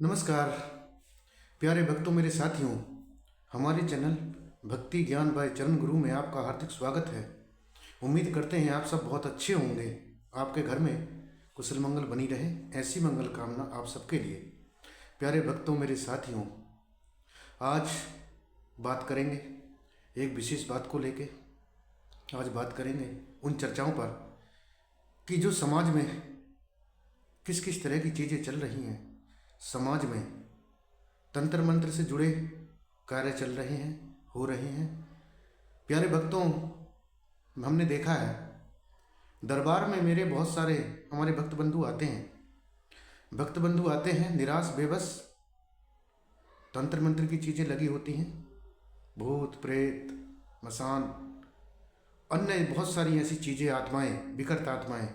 नमस्कार प्यारे भक्तों, मेरे साथियों। हमारे चैनल भक्ति ज्ञान बाय चरण गुरु में आपका हार्दिक स्वागत है। उम्मीद करते हैं आप सब बहुत अच्छे होंगे। आपके घर में कुशल मंगल बनी रहे, ऐसी मंगल कामना आप सबके लिए। प्यारे भक्तों, मेरे साथियों, आज बात करेंगे एक विशेष बात को लेके। आज बात करेंगे उन चर्चाओं पर कि जो समाज में किस किस तरह की चीज़ें चल रही हैं। समाज में तंत्र मंत्र से जुड़े कार्य चल रहे हैं, हो रहे हैं। प्यारे भक्तों, हमने देखा है दरबार में मेरे बहुत सारे हमारे भक्त बंधु आते हैं। भक्त बंधु आते हैं निराश बेबस, तंत्र मंत्र की चीज़ें लगी होती हैं। भूत प्रेत मसान अन्य बहुत सारी ऐसी चीज़ें, आत्माएं, विकृत आत्माएं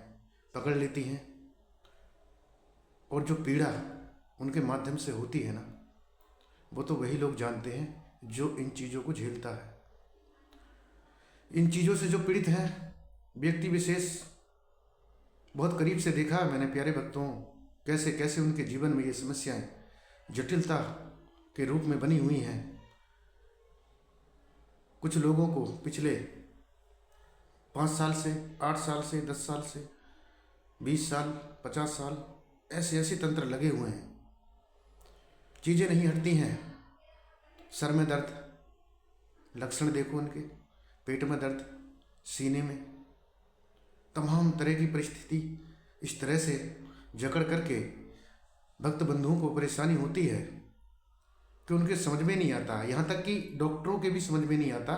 पकड़ लेती हैं। और जो पीड़ा उनके माध्यम से होती है ना, वो तो वही लोग जानते हैं जो इन चीज़ों को झेलता है। इन चीज़ों से जो पीड़ित है व्यक्ति विशेष, बहुत करीब से देखा है मैंने प्यारे भक्तों, कैसे कैसे उनके जीवन में ये समस्याएं जटिलता के रूप में बनी हुई हैं। कुछ लोगों को पिछले 5 साल से, 8 साल से, 10 साल से, 20 साल, 50 साल ऐसे ऐसे तंत्र लगे हुए हैं। चीज़ें नहीं हटती हैं। सर में दर्द, लक्षण देखो उनके, पेट में दर्द, सीने में, तमाम तरह की परिस्थिति इस तरह से जकड़ करके भक्त बंधुओं को परेशानी होती है कि उनके समझ में नहीं आता। यहाँ तक कि डॉक्टरों के भी समझ में नहीं आता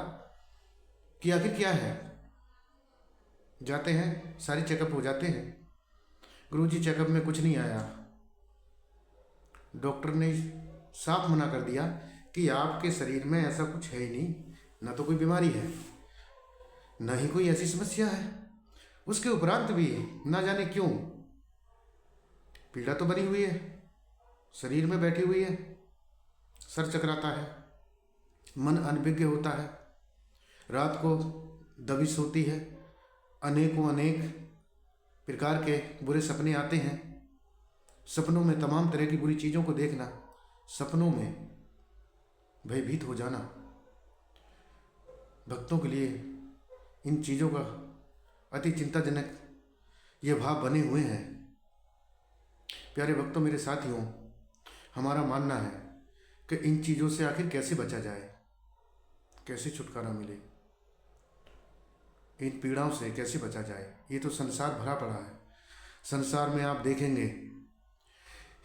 कि आखिर क्या है। जाते हैं, सारी चेकअप हो जाते हैं, गुरुजी चेकअप में कुछ नहीं आया। डॉक्टर ने साफ मना कर दिया कि आपके शरीर में ऐसा कुछ है ही नहीं, ना तो कोई बीमारी है, ना ही कोई ऐसी समस्या है। उसके उपरांत भी ना जाने क्यों पीड़ा तो बनी हुई है, शरीर में बैठी हुई है, सर चकराता है, मन अनभिज्ञ होता है, रात को दबिश होती है, अनेकों अनेक प्रकार के बुरे सपने आते हैं। सपनों में तमाम तरह की बुरी चीज़ों को देखना, सपनों में भयभीत हो जाना। भक्तों के लिए इन चीज़ों का अति चिंताजनक ये भाव बने हुए हैं। प्यारे भक्तों, मेरे साथियों, हमारा मानना है कि इन चीज़ों से आखिर कैसे बचा जाए, कैसे छुटकारा मिले, इन पीड़ाओं से कैसे बचा जाए। ये तो संसार भरा पड़ा है। संसार में आप देखेंगे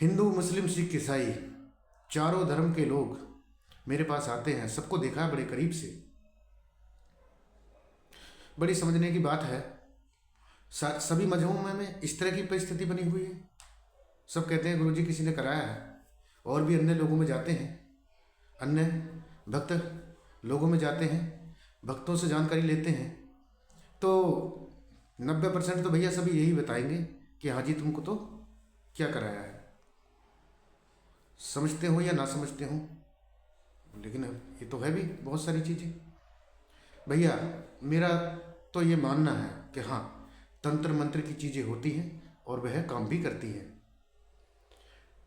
हिंदू, मुस्लिम, सिख, ईसाई, चारों धर्म के लोग मेरे पास आते हैं। सबको देखा है बड़े करीब से। बड़ी समझने की बात है, सभी मजहबों में इस तरह की परिस्थिति बनी हुई है। सब कहते हैं गुरुजी किसी ने कराया है। और भी अन्य लोगों में जाते हैं, अन्य भक्त लोगों में जाते हैं, भक्तों से जानकारी लेते हैं, तो 90% तो भैया सभी यही बताएंगे कि हाँ जी तुमको तो क्या कराया है। समझते हो या ना समझते हो, लेकिन ये तो है भी बहुत सारी चीज़ें। भैया मेरा तो ये मानना है कि हाँ, तंत्र मंत्र की चीज़ें होती हैं और वह काम भी करती हैं।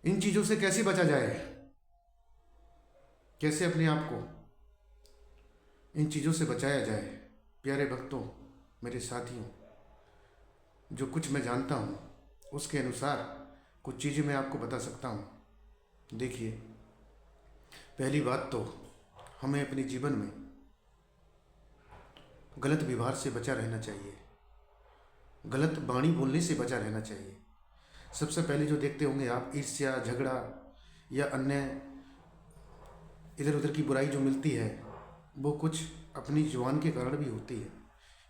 इन चीज़ों से कैसे बचा जाए, कैसे अपने आप को इन चीज़ों से बचाया जाए। प्यारे भक्तों, मेरे साथियों, जो कुछ मैं जानता हूँ उसके अनुसार कुछ चीज़ें मैं आपको बता सकता हूँ। देखिए, पहली बात तो हमें अपने जीवन में गलत व्यवहार से बचा रहना चाहिए, गलत वाणी बोलने से बचा रहना चाहिए। सबसे पहले जो देखते होंगे आप, ईर्ष्या, झगड़ा या अन्य इधर उधर की बुराई जो मिलती है, वो कुछ अपनी जुबान के कारण भी होती है।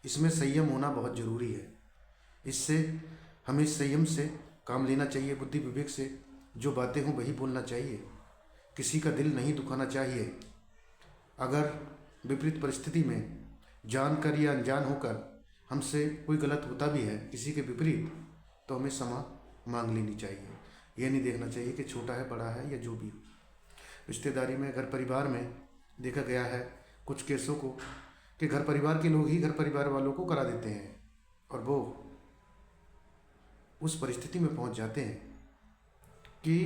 इसमें संयम होना बहुत ज़रूरी है। इससे हमें संयम से काम लेना चाहिए, बुद्धि विवेक से जो बातें हों वही बोलना चाहिए। किसी का दिल नहीं दुखाना चाहिए। अगर विपरीत परिस्थिति में जानकर या अनजान होकर हमसे कोई गलत होता भी है किसी के विपरीत, तो हमें क्षमा मांग लेनी चाहिए। ये नहीं देखना चाहिए कि छोटा है, बड़ा है या जो भी हो। रिश्तेदारी में, घर परिवार में देखा गया है कुछ केसों को कि घर परिवार के लोग ही घर परिवार वालों को करा देते हैं और वो उस परिस्थिति में पहुंच जाते हैं कि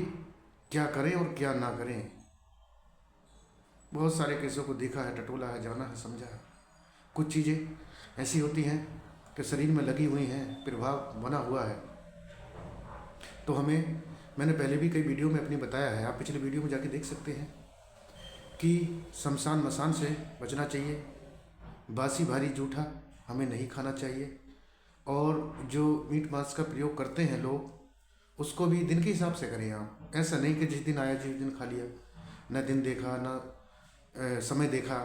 क्या करें और क्या ना करें। बहुत सारे केसों को देखा है, टटोला है, जाना है, समझा है। कुछ चीज़ें ऐसी होती हैं कि शरीर में लगी हुई हैं, प्रभाव बना हुआ है। तो मैंने पहले भी कई वीडियो में अपनी बताया है, आप पिछले वीडियो में जाके देख सकते हैं कि शमशान मसान से बचना चाहिए, बासी भारी जूठा हमें नहीं खाना चाहिए, और जो मीट मांस का प्रयोग करते हैं लोग उसको भी दिन के हिसाब से करें आप। ऐसा नहीं कि जिस दिन आया जिस दिन खा लिया, न दिन देखा न समय देखा,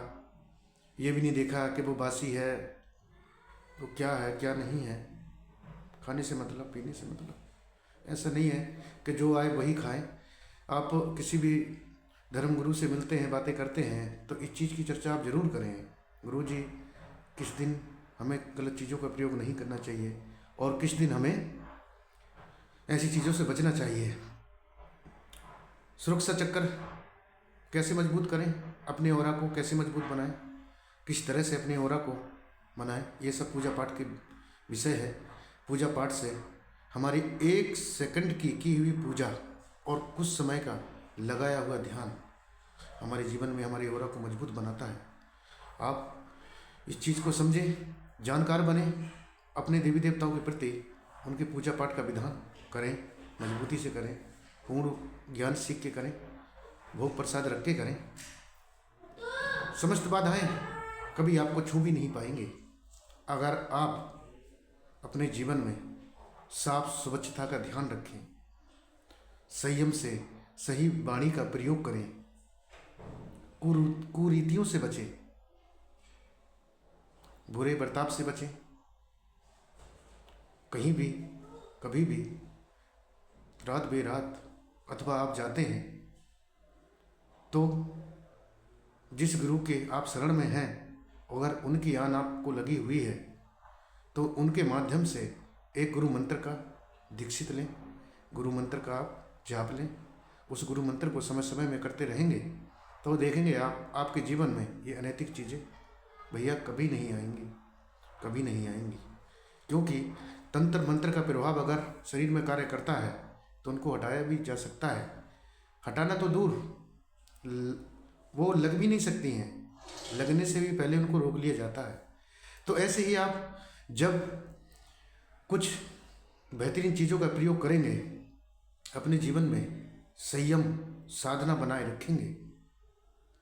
ये भी नहीं देखा कि वो बासी है, वो क्या है क्या नहीं है। खाने से मतलब, पीने से मतलब। ऐसा नहीं है कि जो आए वही खाएं। आप किसी भी धर्म गुरु से मिलते हैं, बातें करते हैं, तो इस चीज़ की चर्चा आप ज़रूर करें। गुरु जी किस दिन हमें गलत चीज़ों का प्रयोग नहीं करना चाहिए और किस दिन हमें ऐसी चीज़ों से बचना चाहिए। सुरक्षा चक्कर कैसे मजबूत करें, अपने ऑरा को कैसे मजबूत बनाएं, किस तरह से अपने ऑरा को बनाएं, ये सब पूजा पाठ के विषय है। पूजा पाठ से हमारी 1 सेकंड की हुई पूजा और कुछ समय का लगाया हुआ ध्यान हमारे जीवन में हमारे ऑरा को मजबूत बनाता है। आप इस चीज़ को समझें, जानकार बने, अपने देवी देवताओं के प्रति उनके पूजा पाठ का विधान करें, मजबूती से करें, पूर्ण ज्ञान सीख के करें, भोग प्रसाद रख के करें। समस्त बाधाएं कभी आपको छू भी नहीं पाएंगे अगर आप अपने जीवन में साफ स्वच्छता का ध्यान रखें, संयम से सही वाणी का प्रयोग करें, कुरीतियों से बचें, बुरे बर्ताव से बचें। कहीं भी कभी भी रात बेरात अथवा आप जाते हैं तो जिस गुरु के आप शरण में हैं, अगर उनकी आन आपको लगी हुई है तो उनके माध्यम से एक गुरु मंत्र का दीक्षित लें, गुरु मंत्र का आप जाप लें। उस गुरु मंत्र को समय समय में करते रहेंगे तो देखेंगे आप आपके जीवन में ये अनैतिक चीज़ें भैया कभी नहीं आएंगी, कभी नहीं आएंगी। क्योंकि तंत्र मंत्र का प्रभाव अगर शरीर में कार्य करता है तो उनको हटाया भी जा सकता है। हटाना तो दूर, वो लग भी नहीं सकती हैं, लगने से भी पहले उनको रोक लिया जाता है। तो ऐसे ही आप जब कुछ बेहतरीन चीज़ों का प्रयोग करेंगे, अपने जीवन में संयम साधना बनाए रखेंगे,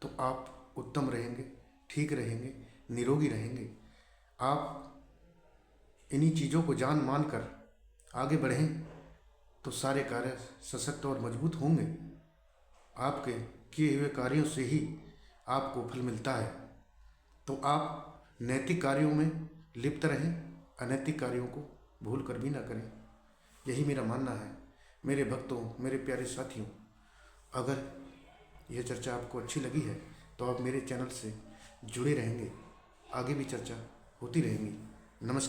तो आप उत्तम रहेंगे, ठीक रहेंगे, निरोगी रहेंगे। आप इन्हीं चीज़ों को जान मान कर आगे बढ़ें तो सारे कार्य सशक्त और मजबूत होंगे। आपके किए हुए कार्यों से ही आपको फल मिलता है। तो आप नैतिक कार्यों में लिप्त रहें, अनैतिक कार्यों को भूल कर भी ना करें। यही मेरा मानना है। मेरे भक्तों, मेरे प्यारे साथियों, अगर यह चर्चा आपको अच्छी लगी है तो आप मेरे चैनल से जुड़े रहेंगे, आगे भी चर्चा होती रहेंगी। नमस्कार।